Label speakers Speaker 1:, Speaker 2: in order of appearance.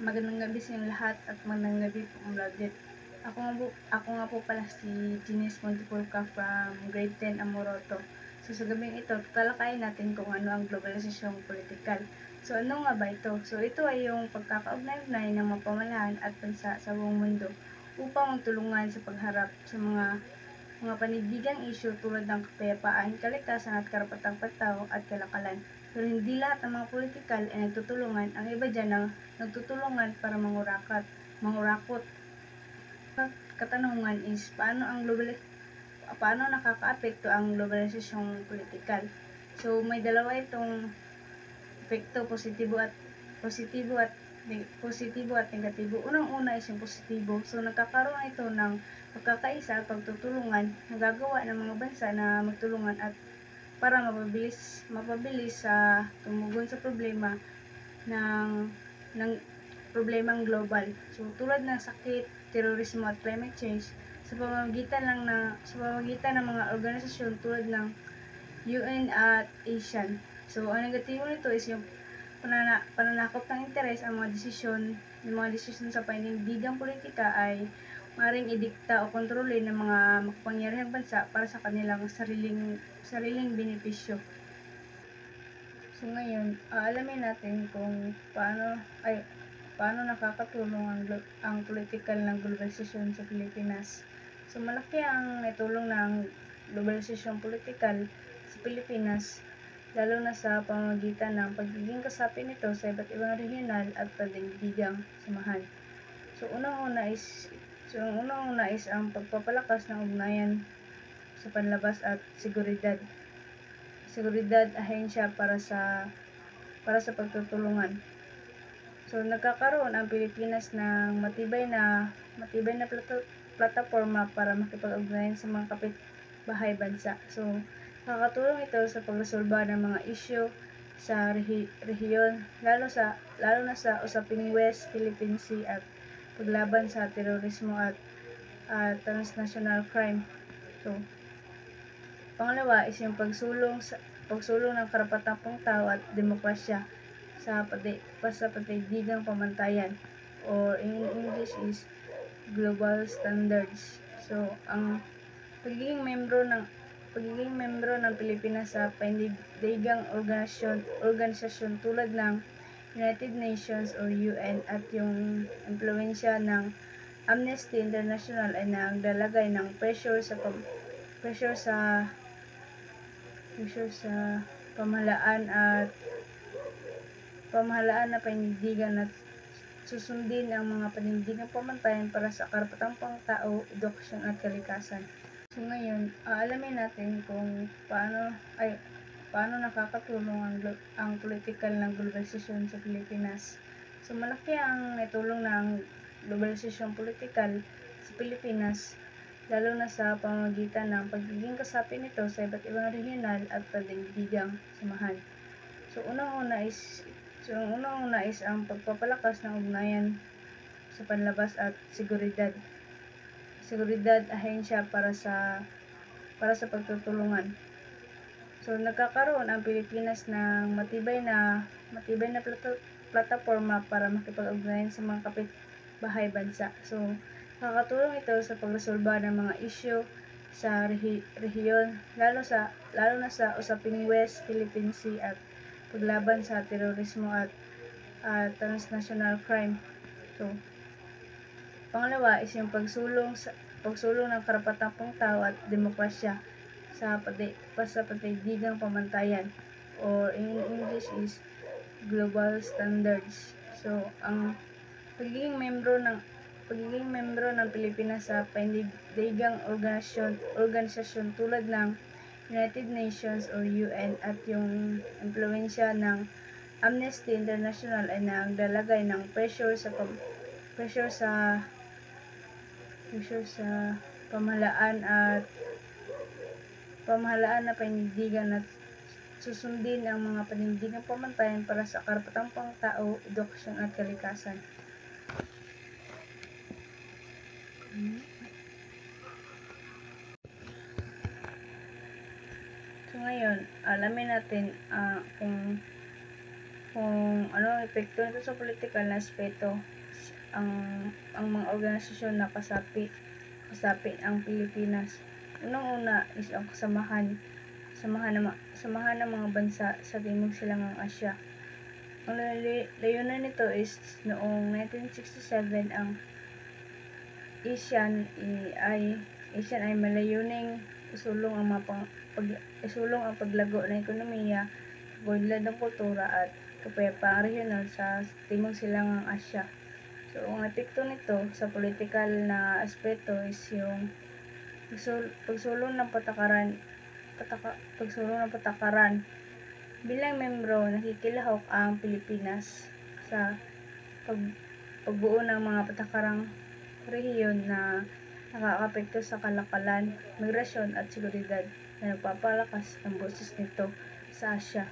Speaker 1: Magandang gabi sa inyong lahat at magandang gabi po ang vlogget. Ako nga po pala si Genius Montipulca from grade 10 Amoroto. So sa gabing ito, tatalakayin natin kung ano ang globalisasyong politikal. So ano nga ba ito? So ito ay yung pagkakaugnay-ugnay ng mga pamahalaan at bansa sa buong mundo upang magtulungan sa pagharap sa mga panibigang issue tulad ng kapayapaan, kalikasan at karapatang-pantao at kalakalan. Pero hindi lahat ng mga politikal ay nagtutulungan. Ang iba dyan na nagtutulungan para mangurakot. Katanungan is, paano nakakaapekto ang globalisasyong politikal? So, may dalawa itong epekto, positibo at negatibo. Unang-una is yung positibo. So, nagkakaroon ito ng pagkakaisa at pagtutulungan na gagawa ng mga bansa na magtulungan at para mapabilis sa tumugon sa problema ng problemang global. So, tulad ng sakit, terorismo at climate change sa pamamagitan ng mga organisasyon tulad ng UN at ASEAN. So, ang negatibo nito is yung pananakop ng interes. Ang mga desisyon sa panindigang politika ay maaaring idikta o kontrolin ng mga makapangyarihang bansa para sa kanilang sariling benepisyo. So ngayon, alamin natin kung paano nakakatulong ang political ng globalisasyon sa Pilipinas. So malaki ang naitulong ng globalisasyong politikal sa Pilipinas, lalo na sa pamamagitan ng pagiging kasapi nito sa iba't ibang regional at pandaigdigang samahan. So unang-una is ang pagpapalakas ng ugnayan sa panlabas at seguridad ahensya para sa pagtutulungan. So nagkakaroon ang Pilipinas ng matibay na plataporma para makipag-ugnayan sa mga kapitbahay bansa. So nakakatulong ito sa pagresolba ng mga isyu sa rehiyon, lalo na sa usaping West Philippine Sea at paglaban sa terorismo at transnational crime. So pangalawa is yung pagsulong ng karapatang pangtao at demokrasya sa pandaigdigang pamantayan, or in English is global standards. So ang pagiging membro ng Pilipinas sa pandaigdigang organisasyon tulad ng United Nations or UN at yung impluwensya ng Amnesty International ay naglalagay ng pressure sa pamahalaan na panindigan at susundin ang mga panindigang pamantayan para sa karapatang pangtao, edukasyon at kalikasan. So ngayon, alamin natin kung paano nakakatulong ang politikal ng globalisasyon sa Pilipinas. So malaki ang naitulong ng globalisasyong politikal sa Pilipinas, lalo na sa pamamagitan ng pagiging kasapi nito sa iba't ibang regional at pandaigdigang samahan. So unang-una is ang pagpapalakas ng ugnayan sa panlabas at seguridad ahensya para sa pagtutulungan. So nagkakaroon ang Pilipinas ng matibay na plataporma para makipag-ugnayan sa mga kapitbahay bansa. So nakakatulong ito sa pagresolba ng mga isyu sa rehiyon, lalo na sa usaping West Philippine Sea at paglaban sa terorismo at transnational crime. So pangalawa is yung pagsulong ng karapatang pangtao at demokrasya sa pandaigdigang pamantayan, or in English is global standards. So ang pagiging membro ng Pilipinas sa pandaigdigang organisasyon tulad ng United Nations or UN at yung impluwensya ng Amnesty International ay naglalagay ng pressure sa pamahalaan na panindigan at susundin ang mga panindigang pamantayan para sa karapatang pangtao, edukasyon at kalikasan. So ngayon, alamin natin kung kung ano ang epekto nito sa politikal na aspeto. Ang mga organisasyon na kasapi ang Pilipinas. Unang-una is ang samahan ng mga bansa sa Timog Silangang Asya. Ang layunin nito is noong 1967 ang ASEAN ay malayuning isulong ang paglago ng ekonomiya, pag-unlad ng kultura at kapayapaang regional sa Timog Silangang Asya. So, ang epekto nito sa politikal na aspeto is yung pagsulong ng patakaran. Bilang membro, nakikilahok ang Pilipinas sa pagbuo ng mga patakarang rehiyon na nakakaapekto sa kalakalan, migrasyon at seguridad na nagpapalakas ng boses nito sa Asya.